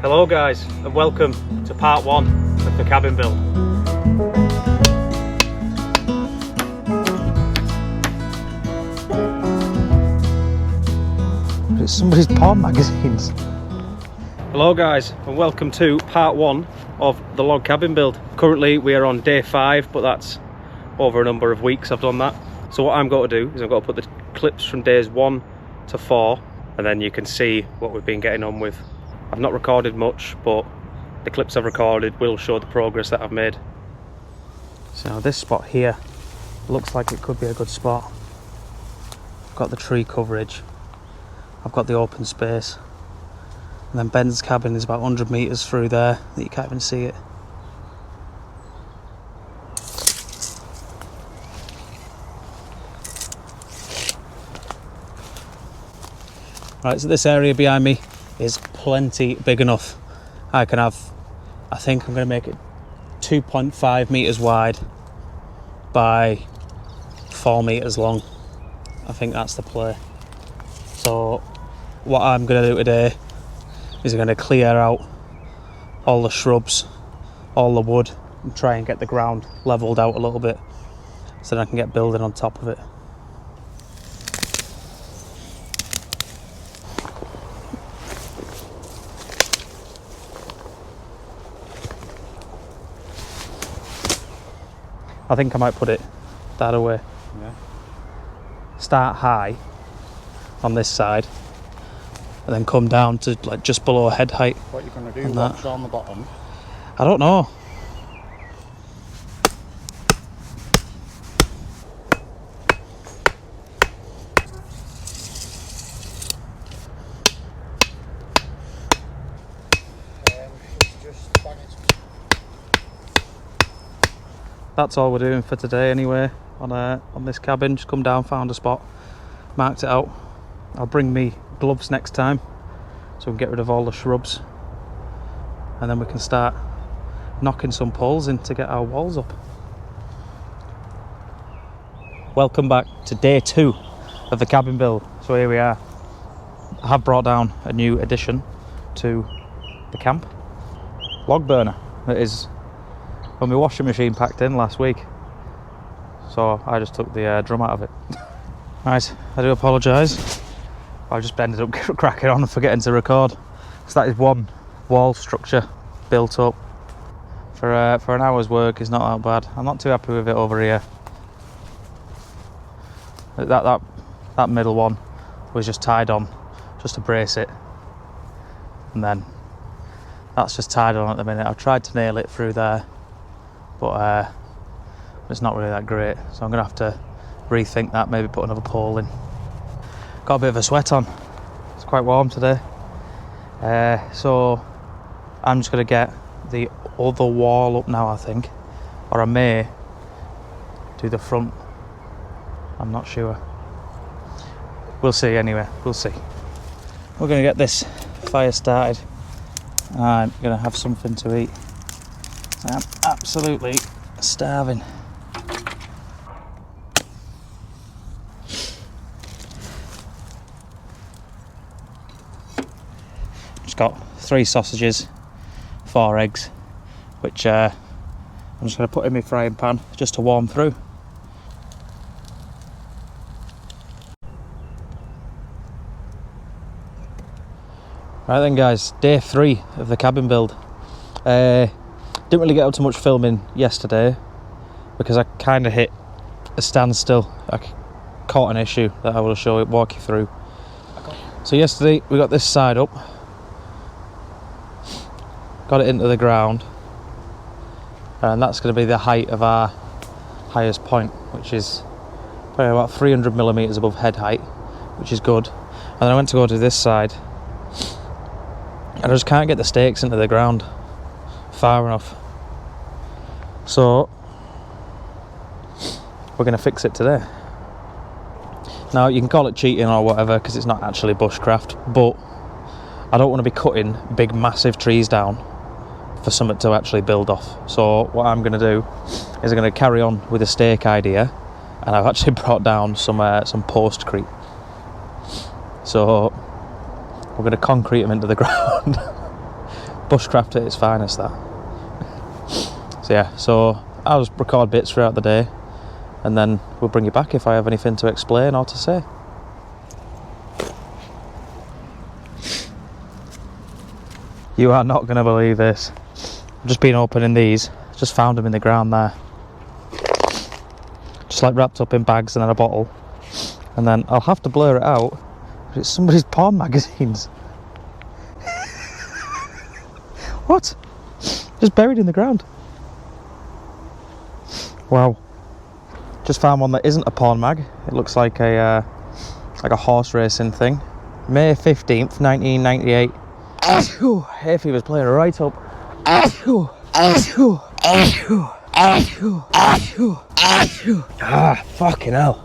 Hello guys, and welcome to part 1 of the cabin build. It's somebody's porn magazines. Hello guys, and welcome to part 1 of the log cabin build. Currently we are on day 5, but that's over a number of weeks I've done that. So what I'm going to do is I'm going to put the clips from days 1 to 4, and then you can see what we've been getting on with. I've not recorded much, but the clips I've recorded will show the progress that I've made. So this spot here looks like it could be a good spot. I've got the tree coverage, I've got the open space, and then Ben's cabin is about 100 metres through there that you can't even see it. Right, so this area behind me is plenty big enough. I think I'm going to make it 2.5 metres wide by 4 metres long. I think that's the play. So what I'm going to do today is I'm going to clear out all the shrubs, all the wood, and try and get the ground levelled out a little bit so that I can get building on top of it. I think I might put it that way. Yeah. Start high on this side and then come down to like just below head height. What are you going to do? What's on the bottom? I don't know. That's all we're doing for today anyway on this cabin. Just come down, found a spot, marked it out. I'll bring me gloves next time so we can get rid of all the shrubs, and then we can start knocking some poles in to get our walls up. Welcome back to day 2 of the cabin build. So here we are. I have brought down a new addition to the camp. Log burner. It is when my washing machine packed in last week, so I just took the drum out of it. Right, I do apologise. I just ended up cracking on and forgetting to record. So that is one wall structure built up for an hour's work. Is not that bad. I'm not too happy with it over here. That middle one was just tied on just to brace it, and then that's just tied on at the minute. I've tried to nail it through there, but it's not really that great, so I'm gonna have to rethink that, maybe put another pole in. Got a bit of a sweat on, it's quite warm today, so I'm just gonna get the other wall up now, I think, or I may do the front. I'm not sure, we'll see. Anyway, we'll see. We're gonna get this fire started. I'm gonna have something to eat. I'm absolutely starving. Just got 3 sausages, 4 eggs, which I'm just going to put in my frying pan just to warm through. Right then guys, day 3 of the cabin build. Didn't really get up to much filming yesterday because I kind of hit a standstill. I caught an issue that I will walk you through. So yesterday we got this side up, got it into the ground, and that's going to be the height of our highest point, which is probably about 300 millimeters above head height, which is good. And then I went to go to this side and I just can't get the stakes into the ground far enough, so we're going to fix it today. Now you can call it cheating or whatever because it's not actually bushcraft, but I don't want to be cutting big massive trees down for something to actually build off. So what I'm going to do is I'm going to carry on with the stake idea, and I've actually brought down some postcrete. So we're going to concrete them into the ground. Bushcraft at its finest, that. So yeah, so I'll just record bits throughout the day, and then we'll bring you back if I have anything to explain or to say. You are not going to believe this. I've just been opening these, just found them in the ground there. Just like wrapped up in bags and in a bottle. And then I'll have to blur it out, but it's somebody's porn magazines. What? Just buried in the ground. Wow. Just found one that isn't a porn mag. It looks like a horse racing thing. May 15th, 1998. Hay fever's playing right up. Ah, fucking hell.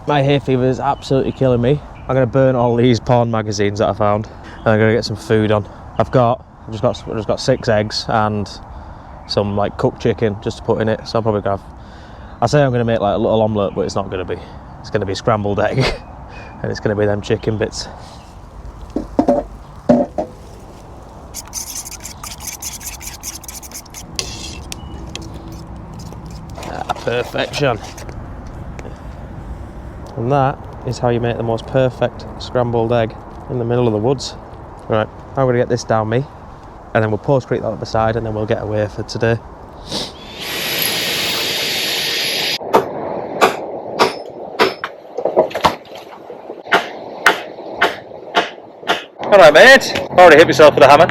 My hay fever is absolutely killing me. I'm gonna burn all these porn magazines that I found, and I'm gonna get some food on. I've just got 6 eggs and some like cooked chicken just to put in it. So I'll probably have. I say I'm gonna make like a little omelette, but it's not gonna be. It's gonna be scrambled egg, and it's gonna be them chicken bits. Perfection. And that is how you make the most perfect scrambled egg in the middle of the woods. Right, I'm going to get this down me, and then we'll postcrete that at the side, and then we'll get away for today. Alright mate, already hit myself with a hammer.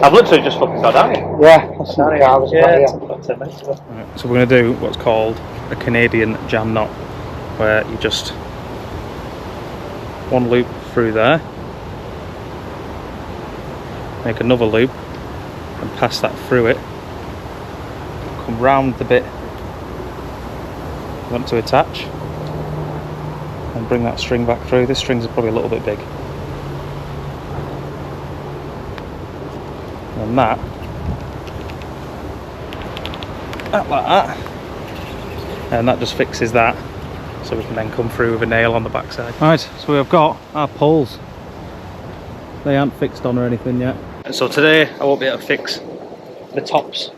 I've literally just fucking got down here. Yeah, that's not About 10 minutes ago. Right, so we're going to do what's called a Canadian jam knot, where you just one loop through there, make another loop and pass that through it, come round the bit you want to attach and bring that string back through. This string's probably a little bit big. And that like that, and that just fixes that, so we can then come through with a nail on the backside. Right, so we've got our poles. They aren't fixed on or anything yet. So today I won't be able to fix the tops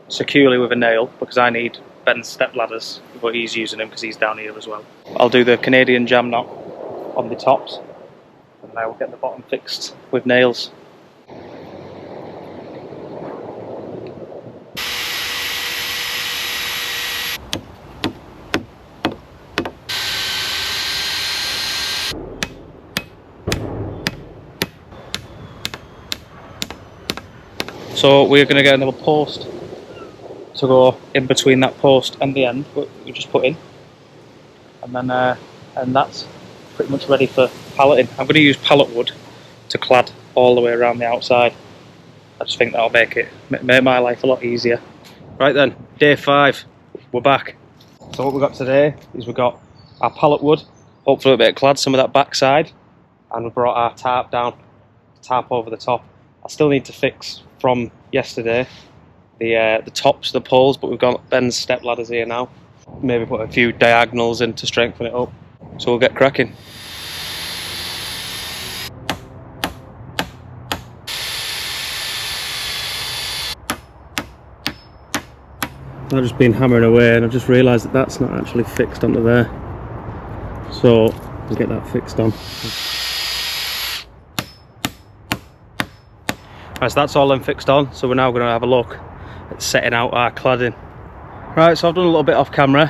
securely with a nail because I need Ben's step ladders, but he's using them because he's down here as well. I'll do the Canadian jam knot on the tops, and then I will get the bottom fixed with nails. So we're going to get another post to go in between that post and the end, but we just put in, and then and that's pretty much ready for palleting. I'm going to use pallet wood to clad all the way around the outside. I just think that'll make my life a lot easier. Right then, day 5, we're back. So what we've got today is we've got our pallet wood, hopefully a bit of clad some of that backside, and we brought our tarp down, tarp over the top. I still need to fix from yesterday the tops, the poles, but we've got Ben's step ladders here now. Maybe put a few diagonals in to strengthen it up. So we'll get cracking. I've just been hammering away and I've just realised that that's not actually fixed onto there. So we'll get that fixed on. Right, so that's all then fixed on, so we're now going to have a look at setting out our cladding. Right, so I've done a little bit off camera.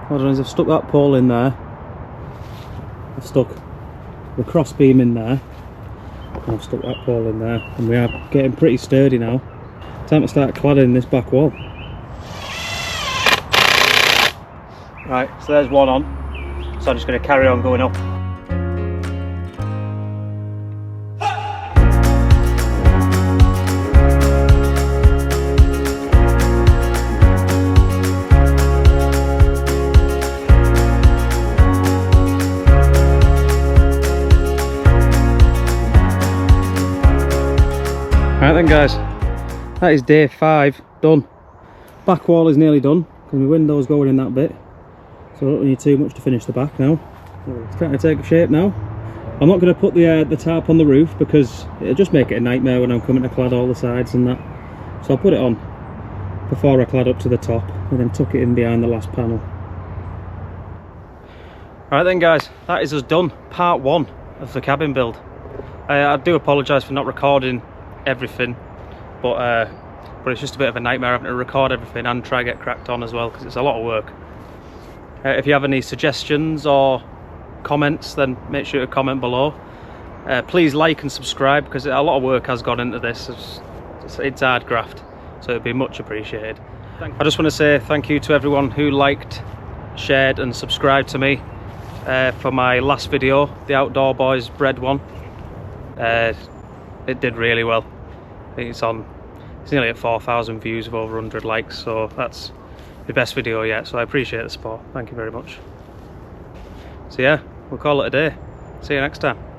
What I've done is I've stuck that pole in there, I've stuck the cross beam in there, and I've stuck that pole in there, and we are getting pretty sturdy now. Time to start cladding this back wall. Right, so there's one on, so I'm just going to carry on going up. Right then guys, that is day 5 done. Back wall is nearly done and the window's going in that bit, so I don't need too much to finish the back now. It's starting to take shape now. I'm not going to put the tarp on the roof because it'll just make it a nightmare when I'm coming to clad all the sides and that. So I'll put it on before I clad up to the top and then tuck it in behind the last panel. Alright then guys, that is us done. Part 1 of the cabin build. I do apologise for not recording everything, but it's just a bit of a nightmare having to record everything and try to get cracked on as well because it's a lot of work. If you have any suggestions or comments, then make sure to comment below. Please like and subscribe because a lot of work has gone into this. It's hard graft, so it'd be much appreciated. I just want to say thank you to everyone who liked, shared and subscribed to me for my last video, the Outdoor Boys bread one. It did really well. I think it's nearly at 4,000 views with over 100 likes, so that's the best video yet, so I appreciate the support. Thank you very much. So yeah, we'll call it a day. See you next time.